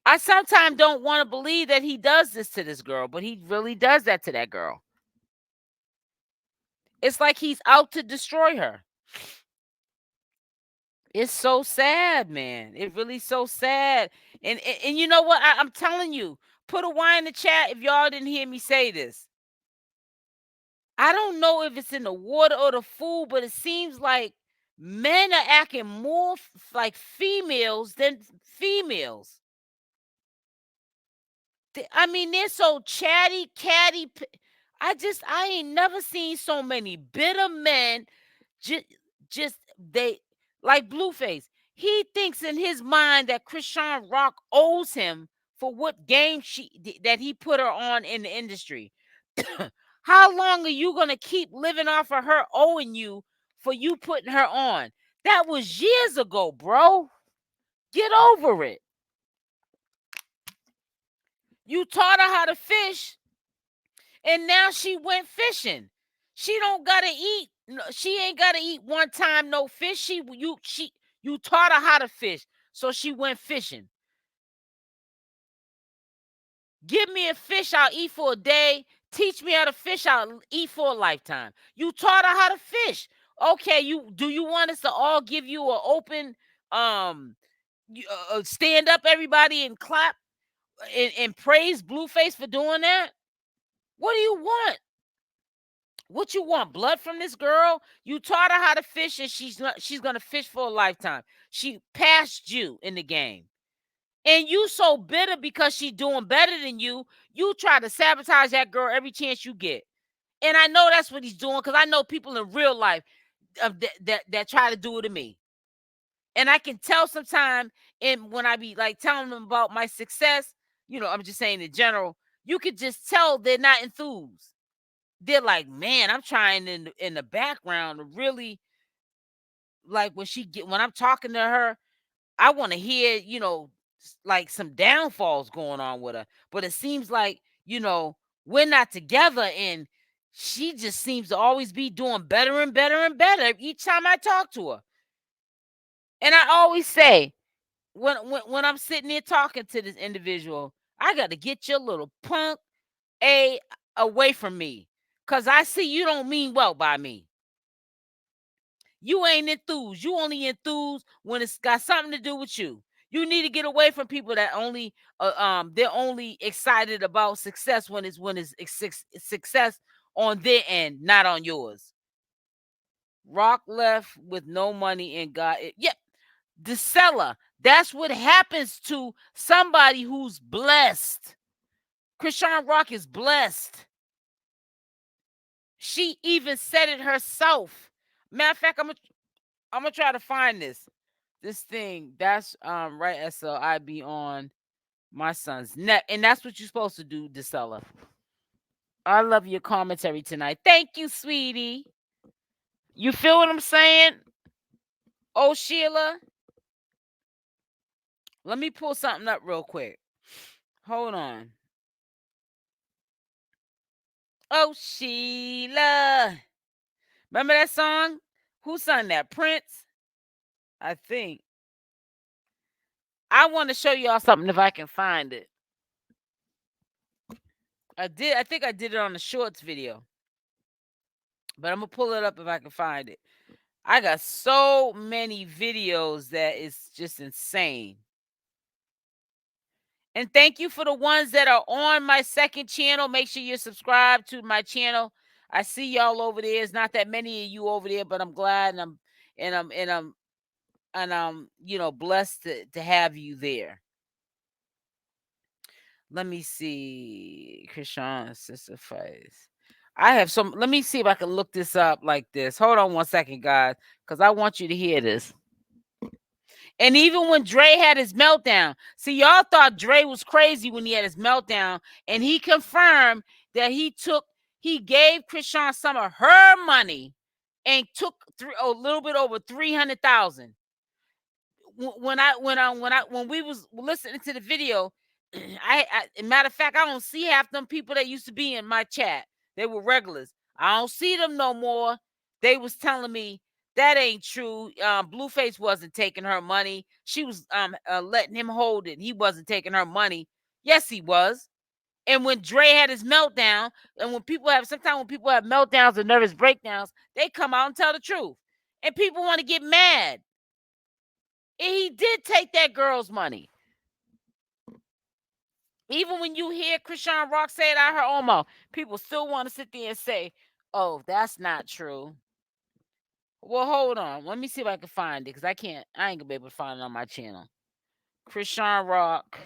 I sometimes don't want to believe that he does this to this girl, but he really does that to that girl. It's like he's out to destroy her. It's so sad, man. It really so sad. And you know what? I'm telling you, put a Y in the chat if y'all didn't hear me say this. I don't know if it's in the water or the food, but it seems like men are acting more like females than females. I mean, they're so chatty, catty. I ain't never seen so many bitter men. Just they like Blueface. He thinks in his mind that Chrisean Rock owes him for what game that he put her on in the industry. How long are you gonna keep living off of her owing you for you putting her on? That was years ago, bro. Get over it. You taught her how to fish, and now she went fishing. She don't gotta eat. She ain't gotta eat one time no fish. You taught her how to fish, so she went fishing. Give me a fish, I'll eat for a day. Teach me how to fish, I'll eat for a lifetime. You taught her how to fish. Okay, you want us to all give you an open stand up everybody and clap and praise Blueface for doing that? What do you want? What you want? Blood from this girl? You taught her how to fish, and she's gonna fish for a lifetime. She passed you in the game. And you so bitter because she's doing better than you. You try to sabotage that girl every chance you get. And I know that's what he's doing, because I know people in real life that try to do it to me. And I can tell sometimes, and when I be like telling them about my success, I'm just saying in general, you could just tell they're not enthused. They're like, man, I'm trying in the background to really, like, when I'm talking to her, I want to hear, like some downfalls going on with her. But it seems like, we're not together, and she just seems to always be doing better and better and better each time I talk to her. And I always say, when I'm sitting there talking to this individual, I got to get your little punk away from me, because I see you don't mean well by me. You ain't enthused. You only enthused when it's got something to do with you. You need to get away from people that only they're only excited about success when it's success on their end, not on yours. Rock left with no money and got it. Yep. The seller. That's what happens to somebody who's blessed. Chrisean Rock is blessed. She even said it herself. Matter of fact, I'm gonna try to find this thing. That's right, SL. I be on my son's neck, and that's what you're supposed to do, the seller. I love your commentary tonight. Thank you, sweetie. You feel what I'm saying? Oh, Sheila. Let me pull something up real quick. Hold on. Oh, Sheila. Remember that song? Who sung that? Prince? I think. I want to show y'all something if I can find it. I think I did it on the shorts video. But I'm going to pull it up if I can find it. I got so many videos that it's just insane. And thank you for the ones that are on my second channel. Make sure you're subscribed to my channel. I see y'all over there. It's not that many of you over there, but I'm glad and I'm you know, blessed to have you there. Let me see. Chrisean FaceRock. I have some. Let me see if I can look this up like this. Hold on one second, guys, because I want you to hear this. And even when Dre had his meltdown, see, y'all thought Dre was crazy when he had his meltdown, and he confirmed that he gave Chrisean some of her money and took a little bit over 300,000. When we was listening to the video, matter of fact, I don't see half them people that used to be in my chat. They were regulars. I don't see them no more. They was telling me that ain't true. Blueface wasn't taking her money. She was letting him hold it. He wasn't taking her money. Yes, he was. And when Dre had his meltdown, and sometimes when people have meltdowns or nervous breakdowns, they come out and tell the truth. And people want to get mad. And he did take that girl's money. Even when you hear Chrisean Rock say it out her own mouth, people still want to sit there and say, oh, that's not true. Well, hold on. Let me see if I can find it, because I ain't going to be able to find it on my channel. Chrisean Rock.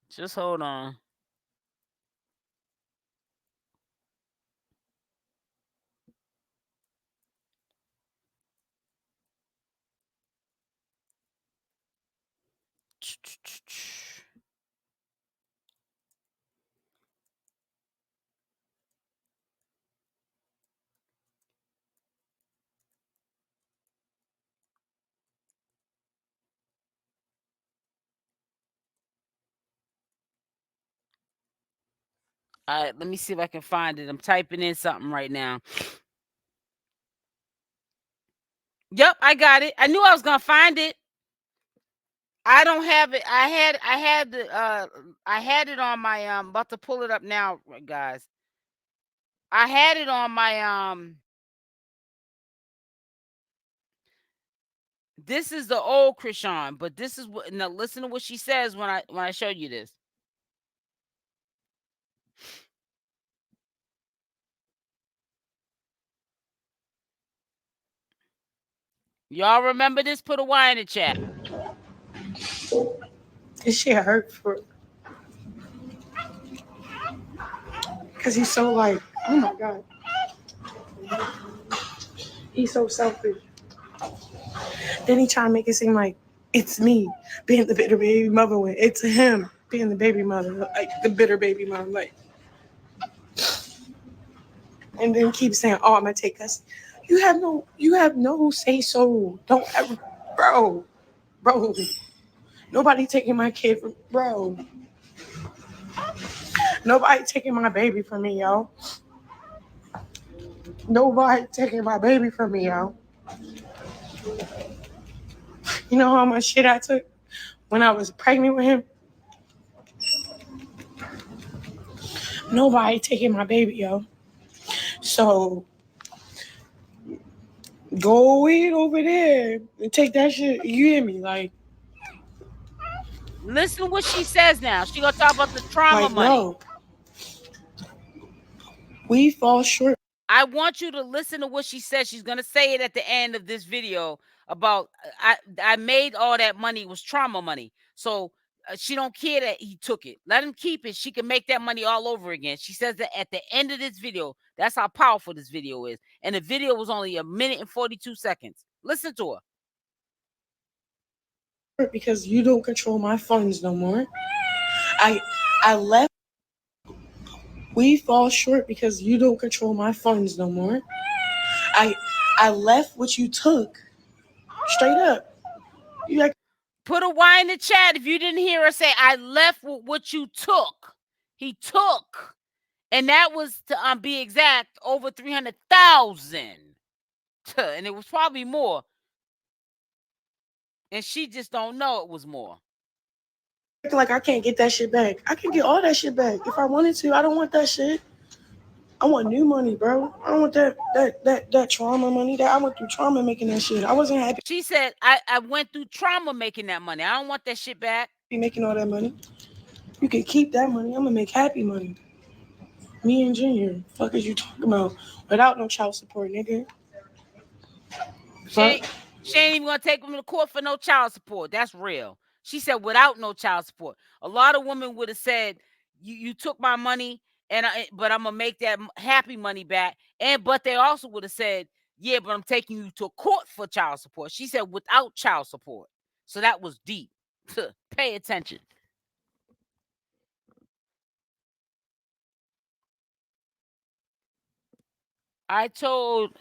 Just hold on. All right, let me see if I can find it. I'm typing in something right now. Yep, I got it. I knew I was gonna find it. I don't have it. I had it on my about to pull it up now, guys. I had it on my this is the old Chrisean, but this is what, now listen to what she says when I show you this. Y'all remember this? Put a Y in the chat. This shit hurt for, because he's so like, oh my God. He's so selfish. Then he try to make it seem like it's me being the bitter baby mother when it's him being the baby mother, like the bitter baby mom, like. And then keep saying, oh, I'm gonna take us. You have no say so. Don't ever, bro. Nobody taking my kid from, bro. Nobody taking my baby from me, yo. Nobody taking my baby from me, yo. You know how much shit I took when I was pregnant with him? Nobody taking my baby, yo. So go in over there and take that shit. You hear me? Like, listen to what she says now. She gonna talk about the trauma like, money. no. We fall short. I want you to listen to what she says. She's gonna say it at the end of this video about I made all that money was trauma money. So she don't care that he took it. Let him keep it. She can make that money all over again. She says that at the end of this video. That's how powerful this video is. And the video was only 1 minute and 42 seconds. Listen to her. Because you don't control my funds no more. I left. We fall short because you don't control my funds no more. I I left what you took. Straight up. You like Put a Y in the chat if you didn't hear her say, I left with what you took. He took. And that was, to be exact, over 300,000. And it was probably more. And she just don't know it was more. acting like I can't get that shit back. I can get all that shit back if I wanted to. I don't want that shit. I want new money, bro. I don't want that trauma money. That I went through trauma making that shit. I wasn't happy She said, I went through trauma making that money. I don't want that shit back. making all that money. You can keep that money. I'm gonna make happy money. Me and Junior. Fuck is you talking about? Without no child support, nigga. She ain't even gonna take him to court for no child support. That's real. She said without no child support. A lot of women would have said, you took my money, but I'm gonna make that happy money back. But they also would have said, yeah, but I'm taking you to court for child support. She said without child support. So that was deep. Pay attention. I told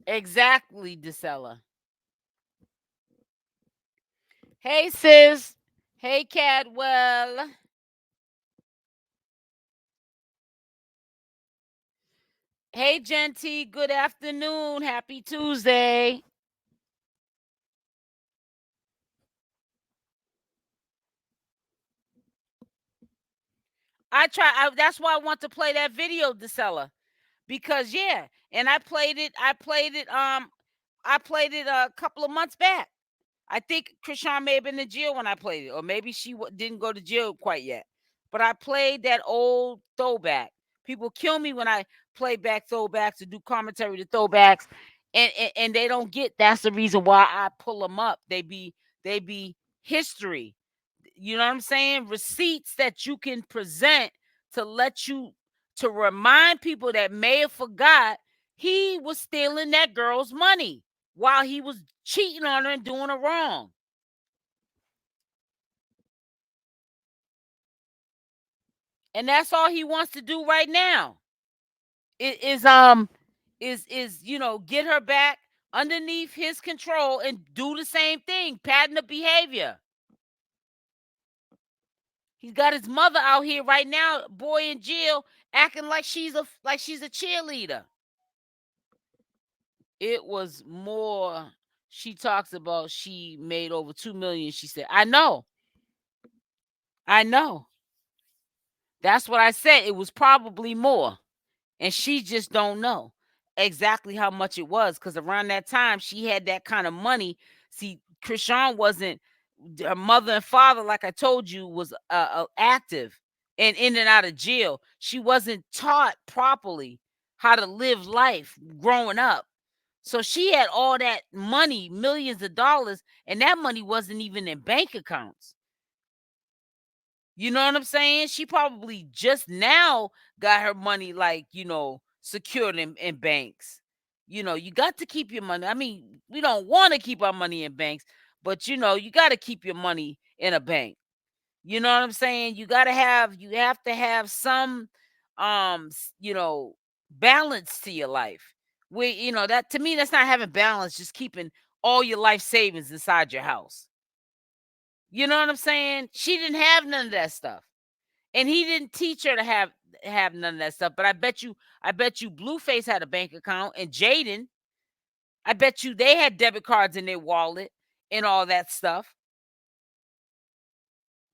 exactly, DeSella. Hey, sis. Hey, Cadwell. Hey, Genty. Good afternoon. Happy Tuesday. That's why I want to play that video, DeSella. Because yeah, and I played it a couple of months back. I think Chrisean may have been in jail when I played it, or maybe she didn't go to jail quite yet. But I played that old throwback. People kill me when I play back throwbacks or do commentary to throwbacks, and they don't get. That's the reason why I pull them up. They be history. You know what I'm saying? Receipts that you can present to remind people that may have forgot he was stealing that girl's money while he was cheating on her and doing her wrong. And that's all he wants to do right now. Is get her back underneath his control and do the same thing, pattern of behavior. He's got his mother out here right now, boy in jail, acting like she's a cheerleader. It was more. She talks about she made over 2 million. She said, I know. That's what I said. It was probably more. And she just don't know exactly how much it was. Because around that time, she had that kind of money. See, Chrisean wasn't, her mother and father, like I told you, was active and in and out of jail. She wasn't taught properly how to live life growing up. So she had all that money, millions of dollars, and that money wasn't even in bank accounts. You know what I'm saying? She probably just now got her money, like, secured in banks. You got to keep your money. I mean, we don't want to keep our money in banks, but you got to keep your money in a bank. You know what I'm saying? You have to have some balance to your life. That, to me, that's not having balance, just keeping all your life savings inside your house. You know what I'm saying? She didn't have none of that stuff. And he didn't teach her to have none of that stuff. But I bet you Blueface had a bank account, and Jaidyn, I bet you they had debit cards in their wallet and all that stuff.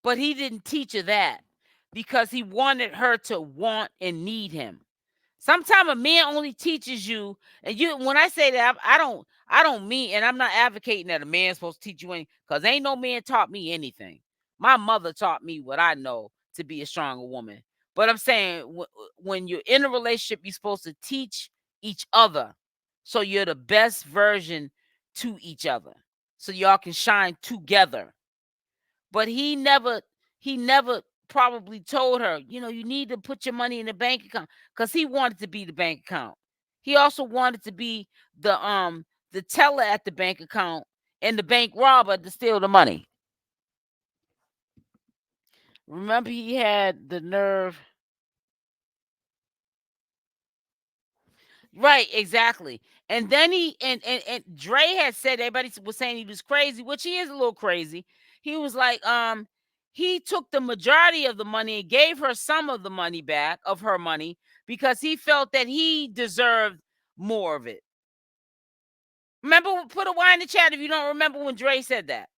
But he didn't teach her that because he wanted her to want and need him. Sometimes a man only teaches you, and when I say that, I don't mean, and I'm not advocating that a man's supposed to teach you anything, because ain't no man taught me anything. My mother taught me what I know to be a stronger woman. But I'm saying when you're in a relationship, you're supposed to teach each other so you're the best version to each other, so y'all can shine together. But he never probably told her, you need to put your money in the bank account, because he wanted to be the bank account. He also wanted to be the teller at the bank account and the bank robber to steal the money. Remember, he had the nerve Right, exactly. And then and Dre had said everybody was saying he was crazy, which he is a little crazy. He was like, he took the majority of the money and gave her some of the money back of her money because he felt that he deserved more of it. Remember, put a Y in the chat if you don't remember when Dre said that.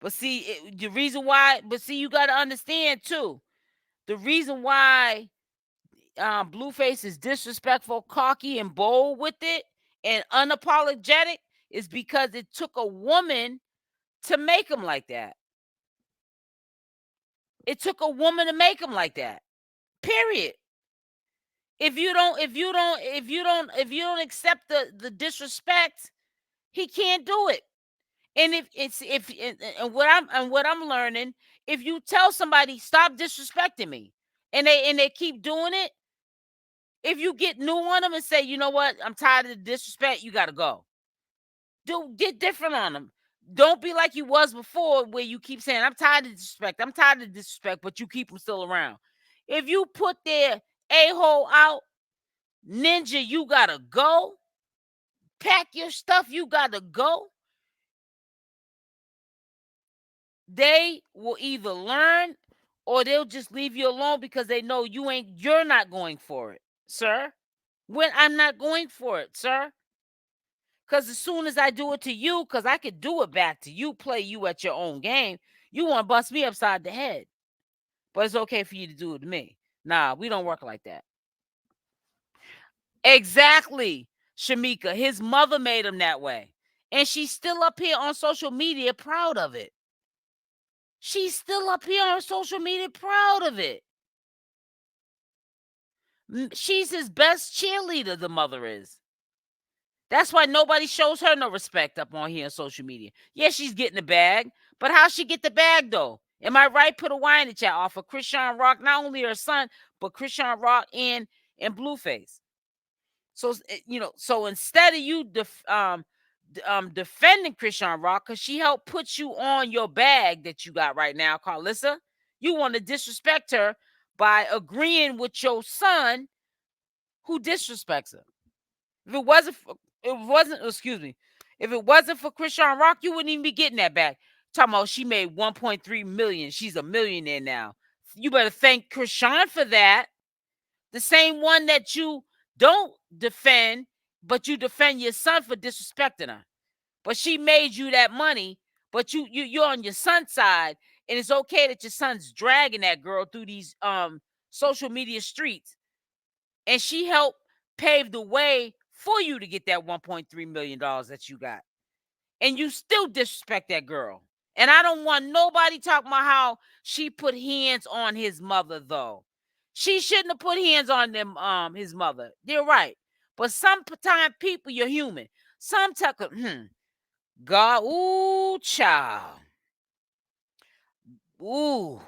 But see, the reason why, but see, you got to understand too, the reason why Blueface is disrespectful, cocky, and bold with it and unapologetic is because it took a woman to make him like that. It took a woman to make him like that. Period. If you don't accept the disrespect, he can't do it. And and what I'm learning, if you tell somebody stop disrespecting me, and they keep doing it, if you get new on them and say, you know what, I'm tired of the disrespect, you gotta go. Get different on them. Don't be like you was before, where you keep saying, I'm tired of disrespect, I'm tired of disrespect, but you keep them still around. If you put their a-hole out, ninja, you gotta go. Pack your stuff, you gotta go. They will either learn or they'll just leave you alone because they know you're not going for it, sir. When I'm not going for it, sir. Because as soon as I do it to you, because I could do it back to you, play you at your own game, you want to bust me upside the head. But it's okay for you to do it to me. Nah, we don't work like that. Exactly, Shamika. His mother made him that way. And she's still up here on social media proud of it. She's still up here on social media proud of it. She's his best cheerleader, the mother is. That's why nobody shows her no respect up on here on social media. Yeah, she's getting the bag, but how she get the bag though? Am I right? Put a Y in the chat off of Chrisean Rock, not only her son, but Chrisean Rock and Blueface. So so instead of you defending Chrisean Rock, because she helped put you on your bag that you got right now, Carlissa, you want to disrespect her by agreeing with your son who disrespects her. If it wasn't if it wasn't for Chrisean Rock, you wouldn't even be getting that back. Talking about she made 1.3 million. She's a millionaire now. You better thank Chrisean for that. The same one that you don't defend, but you defend your son for disrespecting her. But she made you that money, but you're on your son's side, and it's okay that your son's dragging that girl through these social media streets. And she helped pave the way for you to get that $1.3 million that you got. And you still disrespect that girl. And I don't want nobody talking about how she put hands on his mother, though. She shouldn't have put hands on his mother. They're right. But sometimes people, you're human. Sometimes, God, ooh, child. Ooh.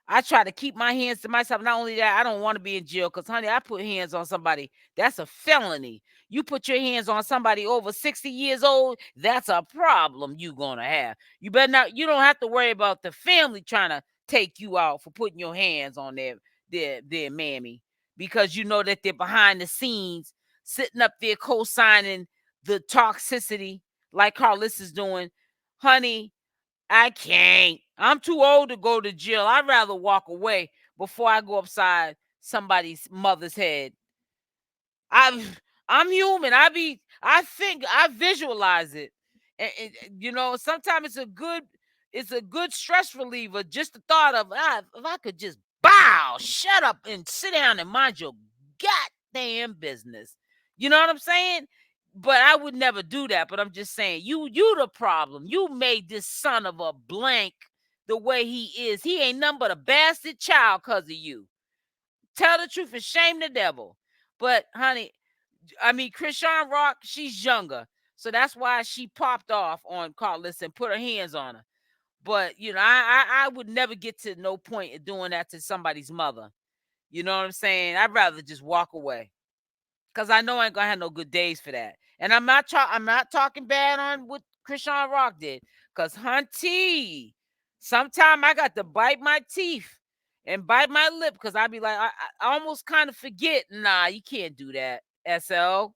I try to keep my hands to myself. Not only that, I don't want to be in jail because, honey, I put hands on somebody. That's a felony. You put your hands on somebody over 60 years old, that's a problem you're going to have. You better not, you don't have to worry about the family trying to take you out for putting your hands on their mammy, because you know that they're behind the scenes sitting up there co-signing the toxicity like Carlos is doing. Honey, I can't. I'm too old to go to jail. I'd rather walk away before I go upside somebody's mother's head. I'm human. I think, I visualize it. And sometimes it's a good stress reliever. Just the thought of, if I could just bow, shut up and sit down and mind your goddamn business. You know what I'm saying? But I would never do that. But I'm just saying, you the problem. You made this son of a blank the way he is. He ain't nothing but a bastard child because of you. Tell the truth and shame the devil. But honey, I mean, Chrisean Rock, she's younger. So that's why she popped off on Carlos and put her hands on her. But I would never get to no point of doing that to somebody's mother. You know what I'm saying? I'd rather just walk away. Because I know I ain't gonna have no good days for that. And I'm not talking bad on what Chrisean Rock did. Because hunty, sometime I got to bite my teeth and bite my lip because I'd be like, I almost kind of forget. Nah, you can't do that, SL.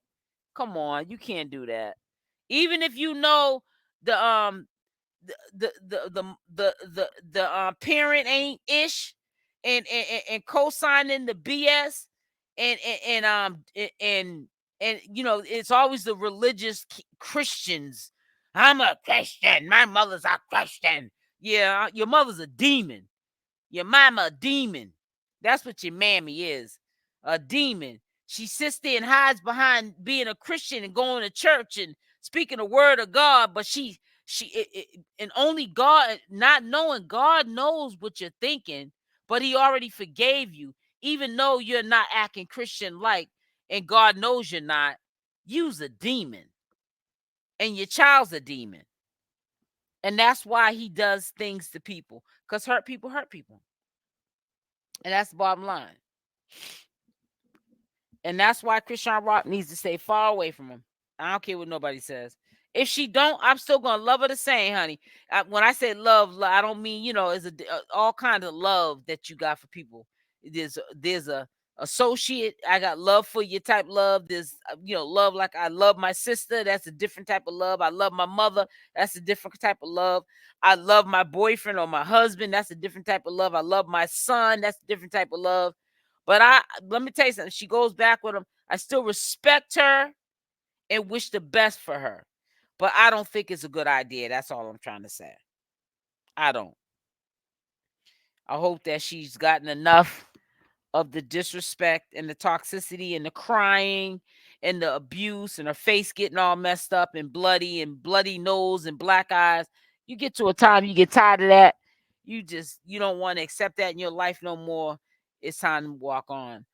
Come on, you can't do that. Even if you know the parent ain't ish and co-signing the BS and you know it's always the religious Christians. I'm a Christian. My mother's a Christian. Yeah, your mother's a demon. Your mama a demon. That's what your mammy is. A demon. She sits there and hides behind being a Christian and going to church and speaking the word of God, but and only God, not knowing God knows what you're thinking, but he already forgave you, even though you're not acting Christian like, and God knows you're not. You's a demon. And your child's a demon. And that's why he does things to people. Because hurt people hurt people. And that's the bottom line. And that's why Chrisean Rock needs to stay far away from him. I don't care what nobody says. If she don't, I'm still gonna love her the same, honey. When I say love, I don't mean it's all kinds of love that you got for people. There's a associate. I got love for you type love. There's love like I love my sister. That's a different type of love. I love my mother. That's a different type of love. I love my boyfriend or my husband. That's a different type of love. I love my son. That's a different type of love. But let me tell you something. She goes back with him. I still respect her and wish the best for her. But I don't think it's a good idea. That's all I'm trying to say. I don't. I hope that she's gotten enough of the disrespect and the toxicity and the crying and the abuse and her face getting all messed up and bloody nose and black eyes. You get to a time you get tired of that. You don't want to accept that in your life no more. It's time to walk on.